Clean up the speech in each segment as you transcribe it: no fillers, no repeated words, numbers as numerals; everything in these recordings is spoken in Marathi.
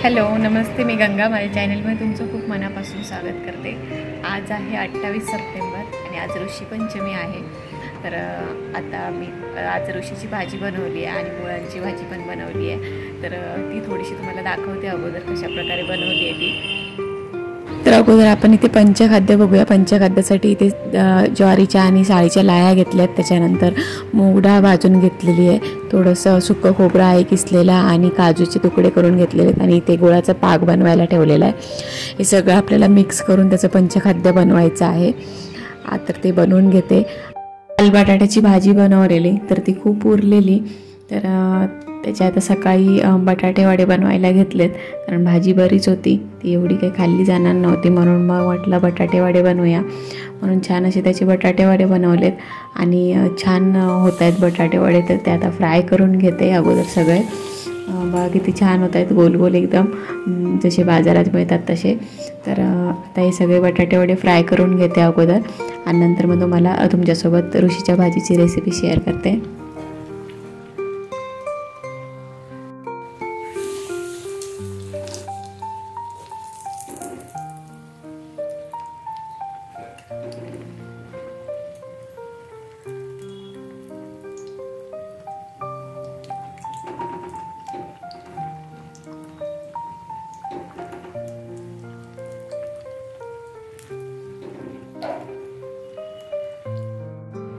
हॅलो नमस्ते, मी गंगा. माझ्या चॅनलमध्ये तुमचं खूप मनापासून स्वागत करते. आज आहे 28 सप्टेंबर आणि आज ऋषी पंचमी आहे. तर आता मी आज ऋषीची भाजी बनवली आहे आणि मुळांची भाजी पण बनवली आहे. तर ती थोडीशी तुम्हाला दाखवते अगोदर कशा प्रकारे बनवली आहे ती. तर अगोदर आपण इथे पंचखाद्य बघूया. पंचखाद्यासाठी इथे ज्वारीच्या आणि साळीच्या लाया घेतल्यात. त्याच्यानंतर मूग डाळ भाजून घेतलेली आहे, थोडंसं सुकं खोबरं आहे किसलेला आणि काजूचे तुकडे करून घेतलेले आहेत आणि इथे गुळाचा पाक बनवायला ठेवलेला आहे. हे सगळं आपल्याला मिक्स करून त्याचं पंचखाद्य बनवायचं आहे. तर ते बनवून घेते. लाल बटाट्याची भाजी बनवलेली तर ती खूप उरलेली, तर त्याच्या आता सकाळी बटाटे वडे बनवायला घेतलेत, कारण भाजी बरीच होती, ती एवढी काही खाल्ली जाणार नव्हती. म्हणून मग म्हटलं बटाटे वडे बनवूया. म्हणून छान असे त्याचे बटाटे वडे बनवलेत आणि छान होत आहेत बटाटे वडे. तर ते आता फ्राय करून घेते अगोदर सगळे. बघा किती छान होत आहेत, गोल गोल एकदम जसे बाजारात मिळतात तसे. तर आता हे सगळे बटाटे वडे फ्राय करून घेते अगोदर आणि नंतर मग तुम्हाला तुमच्यासोबत ऋषीच्या भाजीची रेसिपी शेअर करते.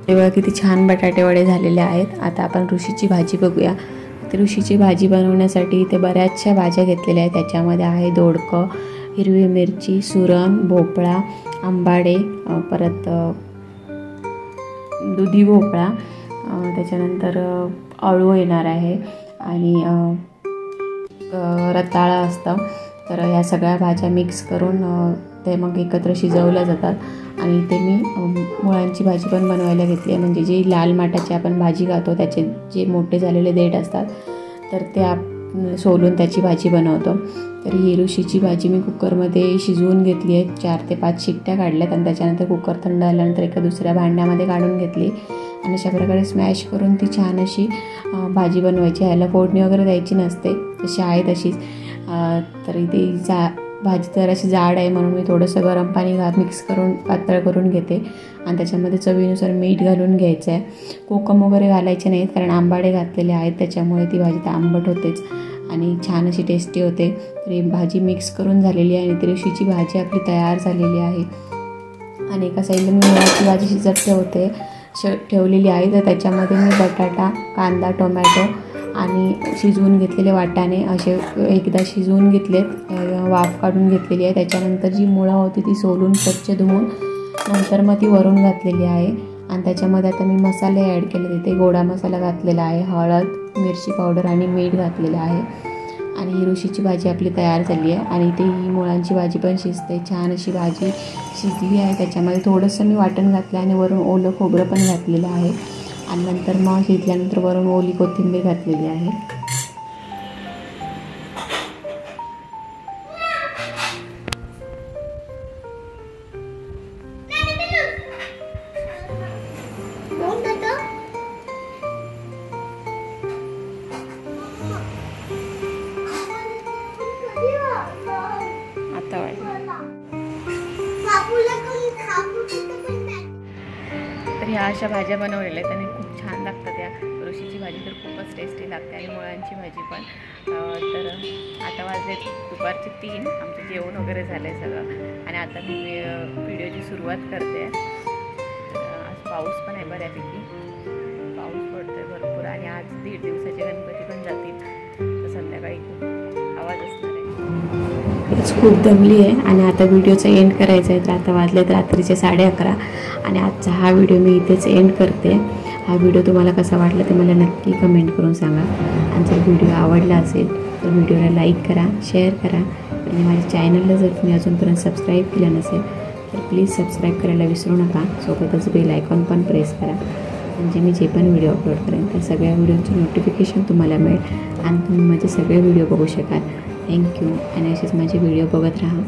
तेव्हा किती छान बटाटे वडे झालेले आहेत. आता आपण ऋषीची भाजी बघूया. तर ऋषीची भाजी बनवण्यासाठी इथे बऱ्याचशा भाज्या घेतलेल्या आहेत. त्याच्यामध्ये आहे दोडकं, हिरवी मिरची, सुरण, भोपळा, आंबाडे, परत दुधी भोपळा, त्याच्यानंतर अळू येणार आहे आणि रताळा असतं. तर ह्या सगळ्या भाज्या मिक्स करून ते मग एकत्र शिजवल्या जातात. आणि इथे मी मुळांची भाजी पण बनवायला घेतली आहे. म्हणजे जी लाल माठाची आपण भाजी खातो त्याचे जे मोठे झालेले देठ असतात तर ते सोलून त्याची भाजी बनवतो. तर ही ऋषीची भाजी मी कुकरमध्ये शिजवून घेतली आहे. 4 ते 5 शिट्ट्या काढल्यात आणि त्याच्यानंतर कुकर थंड झाल्यानंतर एका दुसऱ्या भांड्यामध्ये काढून घेतली आणि अशा प्रकारे स्मॅश करून ती छान अशी भाजी बनवायची. ह्याला फोडणी वगैरे द्यायची नसते, तशी आहे तशीच. तर इथे भाजी तर अशी जाड आहे म्हणून मी थोडंसं गरम पाणी मिक्स करून पातळ करून घेते आणि त्याच्यामध्ये चवीनुसार मीठ घालून घ्यायचं आहे. कोकम वगैरे घालायचे नाहीत, कारण आंबाडे घातलेले आहेत त्याच्यामुळे ती भाजी तर आंबट होतेच आणि छान अशी टेस्टी होते. तर ही भाजी मिक्स करून झालेली आहे आणि ती ऋषीची भाजी आपली तयार झालेली आहे. आणि एका साईडला मी मुळाची भाजी शिजत ठेवलेली आहे. तर त्याच्यामध्ये मी बटाटा, कांदा, टोमॅटो आणि शिजवून घेतलेले वाटाणे असे एकदा शिजवून घेतलेत, वाफ काढून घेतलेली आहे. त्याच्यानंतर जी मुळं होती ती सोलून स्वच्छ धुवून नंतर मग ती वरून घातलेली आहे. आणि त्याच्यामध्ये आता मी मसाले ॲड केले. तिथे गोडा मसाला घातलेला आहे, हळद, मिरची पावडर आणि मीठ घातलेलं आहे. आणि ही ऋषीची भाजी आपली तयार झाली आहे. आणि इथे ही मुळांची भाजी पण शिजते. छान अशी भाजी शिजली आहे. त्याच्यामध्ये थोडंसं मी वाटण घातलं आणि वरून ओलं खोबरं पण घातलेलं आहे आणि नंतर मग शिजल्यानंतर वरून ओली कोथिंबीर घातलेली आहे. तर ह्या अशा भाज्या बनवलेल्या आहेत आणि खूप छान लागतात. त्या ऋषीची भाजी तर खूपच टेस्टी लागते आणि मुळांची भाजी पण. तर आता वाजले दुपारचे 3. आमचं जेवण वगैरे झालं आहे सगळं आणि आता मी व्हिडिओची सुरुवात करते. आज पाऊस पण आहे बऱ्यापैकी, पाऊस पडतो आहे भरपूर आणि आज 1.5 दिवसाचे गणपती पण जातील. तर संध्याकाळी खूप आवाज असणार आहे. खूप दमली आहे आणि आता व्हिडिओचा एंड करायचा आहे. तर आता वाजलेत रात्रीचे 11:30 आणि आजचा हा व्हिडिओ मी इथेच एंड करते. हा व्हिडिओ तुम्हाला कसा वाटला ते मला नक्की कमेंट करून सांगा. आणि जर व्हिडिओ आवडला असेल तर व्हिडिओला लाईक करा, शेअर करा आणि माझ्या चॅनलला जर तुम्ही अजूनपर्यंत सबस्क्राईब केलं नसेल तर प्लीज सबस्क्राईब करायला विसरू नका. सोबतच बेल आयकॉन पण प्रेस करा, म्हणजे मी जे पण व्हिडिओ अपलोड करेन त्या सगळ्या व्हिडिओचं नोटिफिकेशन तुम्हाला मिळेल आणि तुम्ही माझे सगळे व्हिडिओ बघू शकाल. थँक्यू आणि असेच माझे व्हिडिओ बघत राहा.